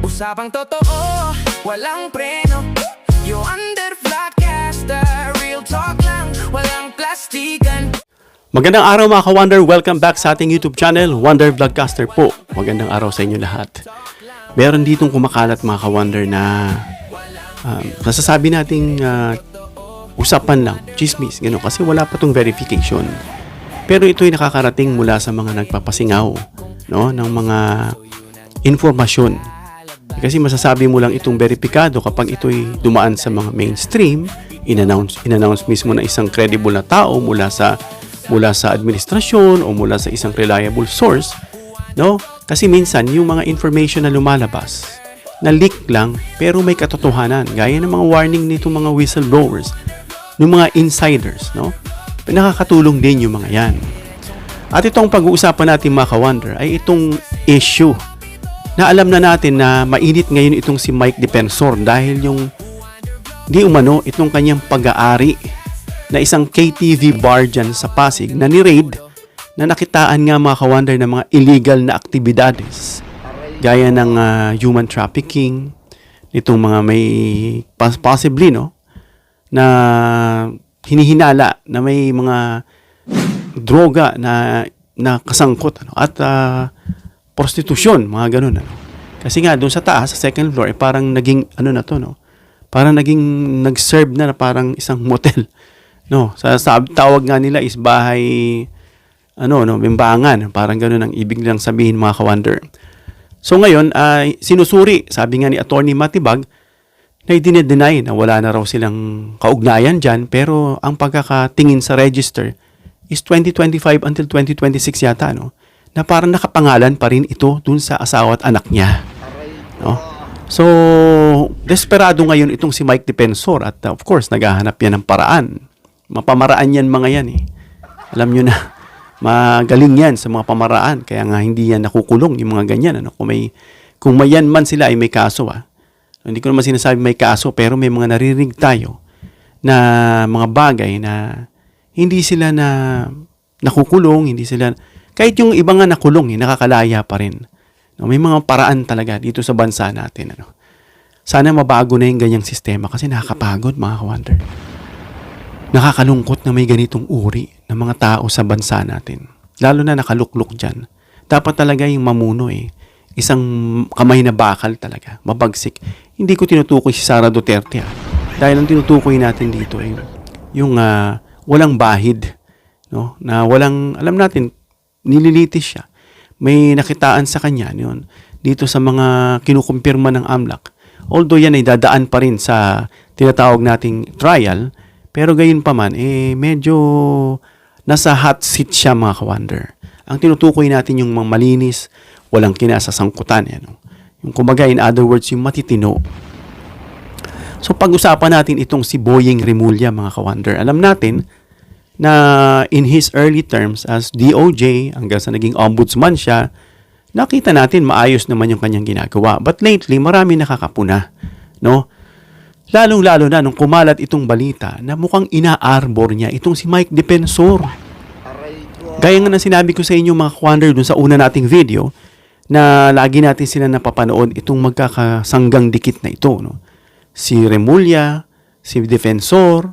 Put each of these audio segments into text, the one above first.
Usapang totoo, walang preno. You under vlogcaster, real talk lang, walang plastikan. Magandang araw mga ka-Wonder, welcome back sa ating YouTube channel, Wonder Vlogcaster po. Magandang araw sa inyo lahat. Meron ditong kumakalat mga ka-Wonder na nasasabi nating usapan lang, chismis, gano'n, kasi wala pa tong verification. Pero ito'y nakakarating mula sa mga nagpapasingaw, no, ng mga informasyon. Kasi masasabi mo lang itong beripikado kapag ito'y dumaan sa mga mainstream, in-announce mismo na isang credible na tao mula sa administrasyon o mula sa isang reliable source, no? Kasi minsan yung mga information na lumalabas na leak lang pero may katotohanan, gaya ng mga warning nito mga whistleblowers, ng mga insiders, no? Nakakatulong din yung mga yan. At itong pag-uusapan natin mga ka-Wonder ay itong issue na alam na natin na mainit ngayon itong si Mike Defensor dahil yung di umano itong kanyang pag-aari na isang KTV bar dyan sa Pasig na ni-raid na nakitaan nga mga ka-Wonder ng mga illegal na aktibidades gaya ng human trafficking, itong mga may possibly, no, na hinihinala na may mga droga na kasangkot, ano, at prostitusyon, mga ganun, ano. Kasi nga doon sa taas, sa second floor, parang naging ano na to, no, parang naging nag-serve na parang isang motel, no. Sa tawag nga nila is bahay bimbangan, parang ganun ang ibig nilang sabihin mga ka-Wonder. So ngayon ay sinusuri, sabi nga ni Attorney Matibag, na i-deny na wala na raw silang kaugnayan dyan, pero ang pagkakatingin sa register is 2025 until 2026 yata, no, na parang nakapangalan pa rin ito dun sa asawa at anak niya, no. So desperado ngayon itong si Mike Defensor at of course naghahanap yan ng paraan. Mapamaraan yan mga yan, eh. Alam nyo na, magaling yan sa mga pamaraan, kaya nga hindi yan nakukulong yung mga ganyan, ano. Kung may yan man sila ay may kaso, Hindi ko naman sinasabi may kaso, pero may mga naririnig tayo na mga bagay na hindi sila na nakukulong, hindi sila, kahit yung iba nga nakulong, nakakalaya pa rin. No, may mga paraan talaga dito sa bansa natin, ano. Sana mabago na yung ganyang sistema kasi nakakapagod mga ka-Wonder. Nakakalungkot na may ganitong uri ng mga tao sa bansa natin. Lalo na nakaluklok dyan. Dapat talaga yung mamuno, isang kamay na bakal talaga, mabagsik. Hindi ko tinutukoy si Sara Duterte, dahil ang tinutukoy natin dito ay yung walang bahid, no, na walang, alam natin, nililitis siya. May nakitaan sa kanya yun, dito sa mga kinukumpirma ng AMLAC. Although yan ay dadaan pa rin sa tinatawag nating trial, pero gayon pa man, medyo nasa hot seat siya mga ka-Wonder. Ang tinutukoy natin yung mga malinis, walang kinasasangkutan. Yung kumbaga, in other words, yung matitino. So pag-usapan natin itong si Boying Rimulya mga ka-Wonder. Alam natin na in his early terms as DOJ, hanggang sa naging ombudsman siya, nakita natin maayos naman yung kanyang ginagawa. But lately, marami nakakapuna, no? Lalong-lalo na nung kumalat itong balita na mukhang ina-arbor niya itong si Mike Defensor. Gaya nga na sinabi ko sa inyo mga ka-Wonder dun sa una nating video, na lagi natin sila napapanood itong magkakasanggang dikit na ito, no? Si Rimulya, si Defensor,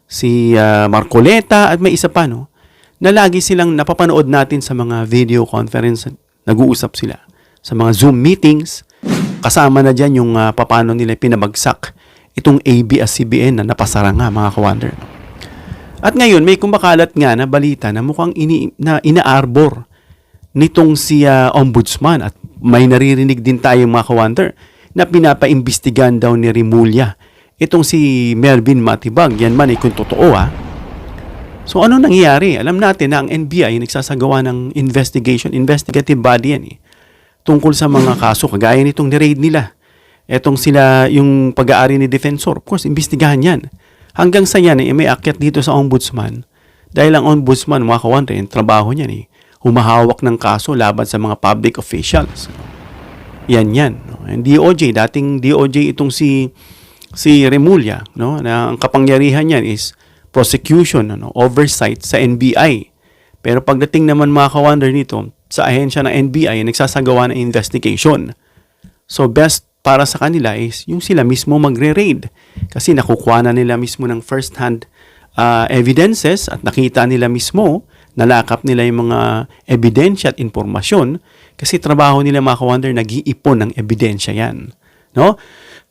si Marcoleta, at may isa pa, no, na lagi silang napapanood natin sa mga video conference, nag-uusap sila sa mga Zoom meetings, kasama na dyan yung paano nila pinabagsak itong ABS-CBN na napasara nga mga ka-Wonder, no? At ngayon may kumakalat nga na balita na mukhang ina-arbor nitong si ombudsman, at may naririnig din tayo mga ka-Wonder na pinapaimbestigan daw ni Rimulya itong si Melvin Matibag. Yan man ay kung totoo, So ano nangyayari? Alam natin na ang NBI nagsasagawa ng investigative body yan, tungkol sa mga kaso kagaya nitong ni-raid nila. Etong sila, yung pag-aari ni Defensor, of course, imbestigahan yan. Hanggang sa yan, may akyat dito sa ombudsman. Dahil ang ombudsman, mga ka-Wonder, yung trabaho niyan, humahawak ng kaso laban sa mga public officials. Yan. No? And DOJ, dating DOJ itong si Rimulya, no, na ang kapangyarihan niyan is prosecution, oversight sa NBI. Pero pagdating naman mga ka-Wonder nito, sa ahensya ng NBI nagsasagawa ng investigation. So best para sa kanila is yung sila mismo magre-raid kasi nakukuha na nila mismo ng first-hand evidences at nakita nila mismo, nalakap nila yung mga ebidensya at impormasyon kasi trabaho nila mga ka-wonder, nag-iipon ng ebidensya yan. No?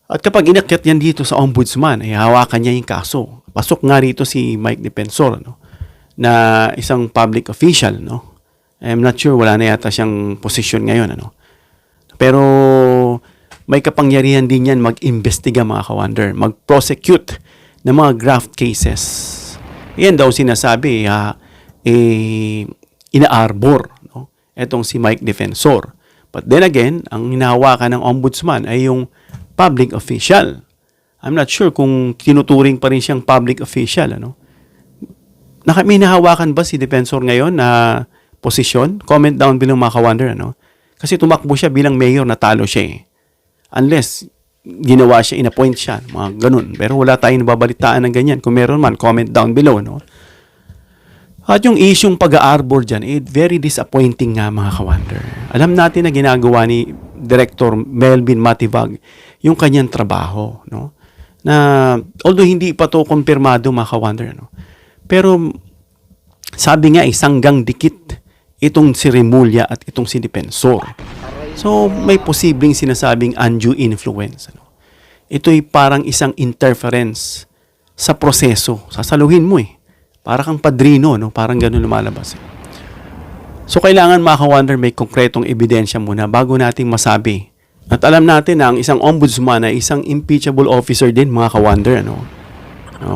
At kapag inakyat yan dito sa ombudsman, ay hawakan niya yung kaso. Pasok nga rito si Mike Defensor, no? Na isang public official. No? I'm not sure, wala na yata siyang posisyon ngayon. Ano? Pero may kapangyarihan din yan mag-imbestiga mga ka-wonder, mag-prosecute ng mga graft cases. Yan daw sinasabi, ina-arbor, no? Etong si Mike Defensor. But then again, ang hinahawakan ng ombudsman ay yung public official. I'm not sure kung tinuturing pa rin siyang public official. Ano? May hinahawakan ba si Defensor ngayon na posisyon? Comment down below mga ka-wonder. Ano? Kasi tumakbo siya bilang mayor, natalo siya eh. Unless ginawa siya, inappoint siya, mga ganun. Pero wala tayong nababalitaan ng ganyan. Kung meron man, comment down below. No? At yung isyong pag-aarbor dyan, very disappointing nga mga ka-wonder. Alam natin na ginagawa ni Director Melvin Matibag yung kanyang trabaho. No? Na, although hindi pa to kumpirmado mga ka-wonder. No? Pero sabi nga, sanggang dikit itong si Remulla at itong si Defensor. So, may posibleng sinasabing undue influence. Ano? Ito'y parang isang interference sa proseso. Sasaluhin mo eh. Para kang padrino, no? Parang ganun lumalabas. So, kailangan mga ka-wonder may konkretong ebidensya muna bago nating masabi. At alam natin na ang isang ombudsman ay isang impeachable officer din mga ka-wonder. Ano?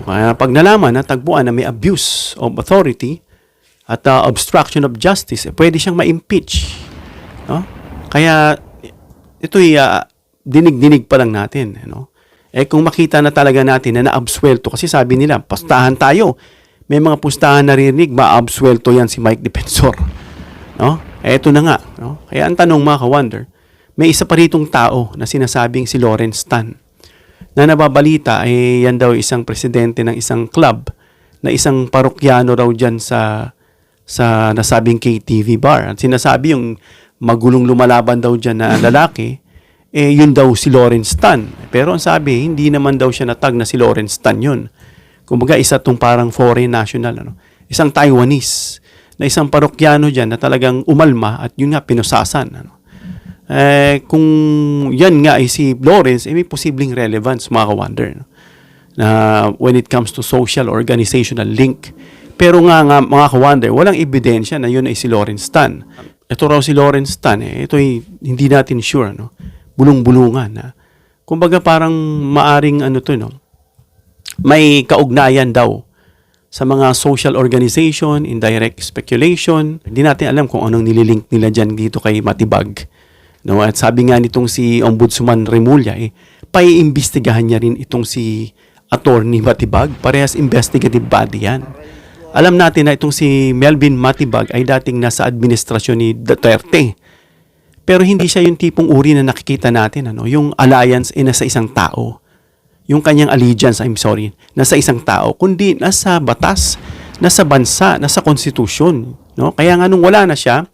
Kaya pag nalaman na tagpuan na may abuse of authority at obstruction of justice, pwede siyang ma-impeach. No? Kaya ito'y dinig-dinig pa lang natin. No? Kung makita na talaga natin na na-absuelto, kasi sabi nila, pustahan tayo. May mga pustahan narinig, ma-absuelto yan si Mike Defensor. No? Eto na nga. No? Kaya ang tanong mga ka-wonder, may isa pa ritong tao na sinasabing si Lawrence Tan na nababalita yan daw isang presidente ng isang club na isang parokyano raw dyan sa nasabing KTV bar. At sinasabi yung magulong lumalaban daw dyan na lalaki, yun daw si Lawrence Tan. Pero ang sabi, hindi naman daw siya natag na si Lawrence Tan yun. Kumbaga, isa tong parang foreign national. Ano? Isang Taiwanese na isang parokyano dyan na talagang umalma at yun nga, pinusasan. Ano? Kung yan nga ay si Lawrence, may posibleng relevance, mga ka-wonder. No? Na when it comes to social organizational link. Pero nga mga ka-wonder, walang ebidensya na yun ay si Lawrence Tan. Ito raw si Lawrence Tan, ito'y hindi natin sure, no? Bulong-bulungan. Kumbaga parang maaring no? May kaugnayan daw sa mga social organization, indirect speculation. Hindi natin alam kung anong nililink nila dyan dito kay Matibag. No? At sabi nga nitong si Ombudsman Remulla, paiimbestigahan niya rin itong si Attorney Matibag. Parehas investigative body yan. Alam natin na itong si Melvin Matibag ay dating nasa administrasyon ni Duterte. Pero hindi siya yung tipong uri na nakikita natin. Yung alliance ay nasa isang tao. Yung kanyang allegiance, nasa isang tao. Kundi nasa batas, nasa bansa, nasa konstitusyon. No? Kaya nga nung wala na siya,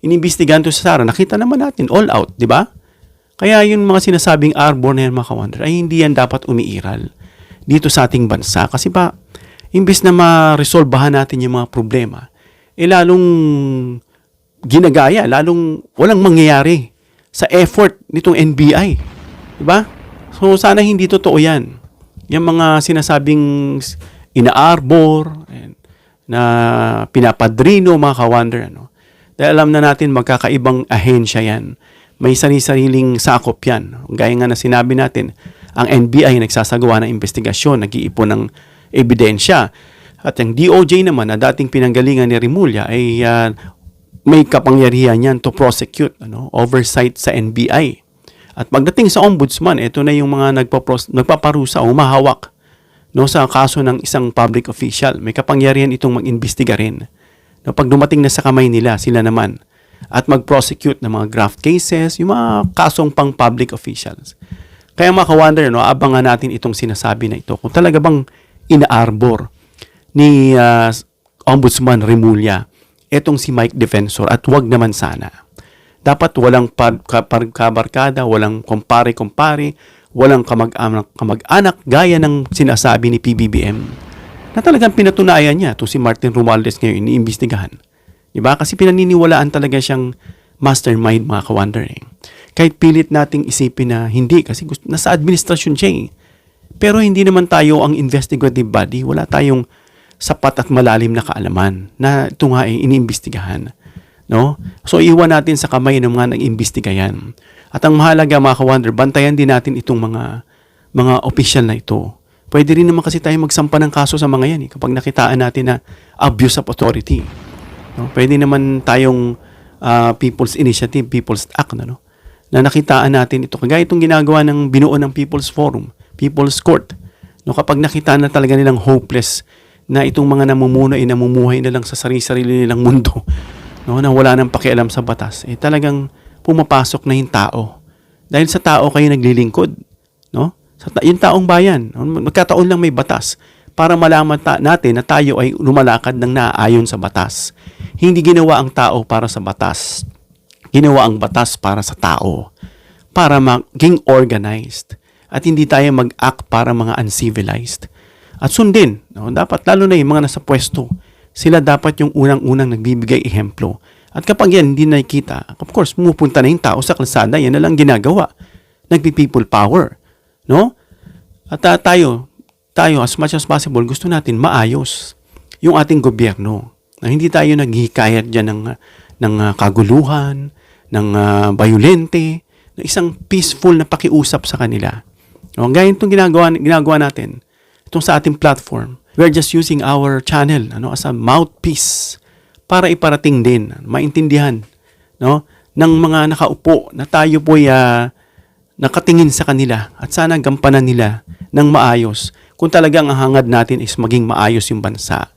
inimbestigahan to sa Sara, nakita naman natin, all out, di ba? Kaya yung mga sinasabing arbor na yan, mga ka-wonder, ay hindi yan dapat umiiral dito sa ating bansa. Kasi pa, imbis na ma-resolbahan natin yung mga problema, lalong ginagaya, lalong walang mangyayari sa effort nitong NBI. Diba? So, sana hindi totoo yan. Yung mga sinasabing ina-arbor, na pinapadrino, mga ka-wonder. Dahil alam na natin, magkakaibang ahensya yan. May sariling sakop yan. Gaya nga na sinabi natin, ang NBI nagsasagawa ng investigasyon, nag-iipon ng ebidensya. At ang DOJ naman na dating pinanggalingan ni Remulla ay may kapangyarihan yan to prosecute, oversight sa NBI. At pagdating sa ombudsman, ito na yung mga nagpaparusa o humahawak sa kaso ng isang public official. May kapangyarihan itong mag-imbestiga rin. Pag dumating na sa kamay nila, sila naman. At mag-prosecute ng mga graft cases, yung mga kasong pang public officials. Kaya mga ka-wonder, abangan natin itong sinasabi na ito. Kung talaga bang ina-arbor ni Ombudsman Remulla etong si Mike Defensor at wag naman sana. Dapat walang kabarkada, walang kumpare-kumpare, walang kamag-anak gaya ng sinasabi ni PBBM na talagang pinatunayan niya to si Martin Romualdez ngayon iniimbestigahan. Diba? Kasi pinaniniwalaan talaga siyang mastermind, mga ka-wonder. Kahit pilit nating isipin na hindi kasi nasa administrasyon siya eh. Pero hindi naman tayo ang investigative body. Wala tayong sapat at malalim na kaalaman na ito nga ay iniimbestigahan. No? So, iwan natin sa kamay ng mga nag-imbestiga yan. At ang mahalaga, mga ka-wonder, bantayan din natin itong mga official na ito. Pwede rin naman kasi tayo magsampa ng kaso sa mga yan kapag nakitaan natin na abuse of authority. No? Pwede naman tayong People's Initiative, People's Act, na nakitaan natin ito. Kagaya itong ginagawa ng binuo ng People's Forum, People's Court. No? Kapag nakita na talaga nilang hopeless na itong mga namumuno ay namumuhay na lang sa sarili-sarili nilang mundo, no, na wala nang pakialam sa batas, talagang pumapasok na yung tao. Dahil sa tao kayo naglilingkod, no? Yung taong bayan, magkataon lang may batas para malaman natin na tayo ay lumalakad ng naaayon sa batas. Hindi ginawa ang tao para sa batas. Ginawa ang batas para sa tao. Para maging organized. At hindi tayo mag-act para mga uncivilized. At sundin, no? Dapat lalo na yung mga nasa pwesto, sila dapat yung unang-unang nagbibigay ehemplo. At kapag yan hindi nakikita, of course, pumupunta na yung tao sa kalsada, yan na lang ginagawa. Nagpi-people power. No? At tayo, as much as possible, gusto natin maayos yung ating gobyerno. Na hindi tayo naghihikayat dyan ng kaguluhan, ng violente, ng isang peaceful na pakiusap sa kanila. No? Gaya itong ginagawa natin, itong sa ating platform, we're just using our channel as a mouthpiece para iparating din, maintindihan ng mga nakaupo na tayo po'y nakatingin sa kanila at sana gampanan nila ng maayos. Kung talagang ang hangad natin is maging maayos yung bansa,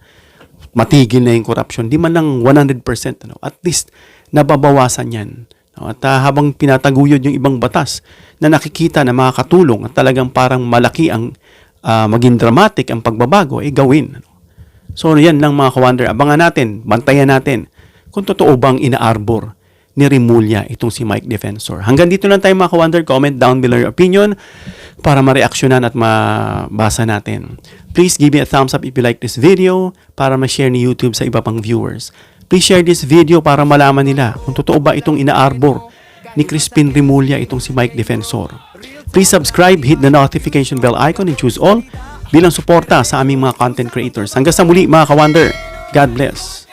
matigil na yung corruption, di man lang 100%, at least nababawasan yan. At habang pinataguyod yung ibang batas na nakikita na makakatulong at talagang parang malaki ang maging dramatic ang pagbabago, gawin. So, yan lang mga ka-wonder. Abangan natin, bantayan natin kung totoo bang ina-arbor ni Remulla itong si Mike Defensor. Hanggang dito lang tayo mga ka-wonder. Comment down below your opinion para ma-reaksyonan at mabasa natin. Please give me a thumbs up if you like this video para ma-share ni YouTube sa iba pang viewers. Please share this video para malaman nila kung totoo ba itong ina-arbor ni Crispin Remulla itong si Mike Defensor. Please subscribe, hit the notification bell icon and choose all bilang suporta sa aming mga content creators. Hanggang sa muli mga ka-wonder. God bless.